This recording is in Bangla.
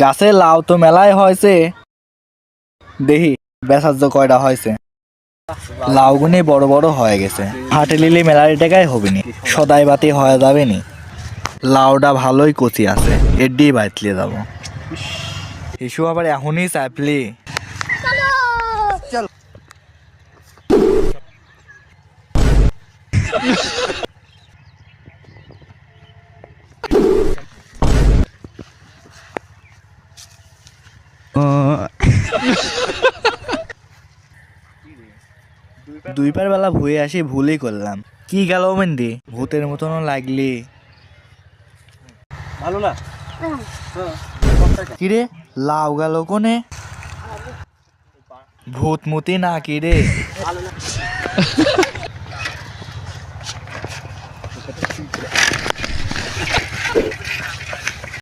গাছে লাউ তো মেলায় হয়েছে, দেখি বেচার্য কয়টা হয়েছে। লাউগুনি বড় বড় হয়ে গেছে, হাটে লিলি মেলারি টাকায় হবিনি, সদাই বাতি হয়ে যাবে নি। লাউটা ভালোই কচি আছে, এডি বাইতলে যাব। হিসু আবার এখনই চাপলি। দুইবার বেলা ভুয়ে আসি ভুলই করলাম। কি গেল মেন্দি, ভূতের মতনও লাগলি। ভালো না কিরে লাউ গেল কোনে? ভূতমুতি না কিরে? ভালো না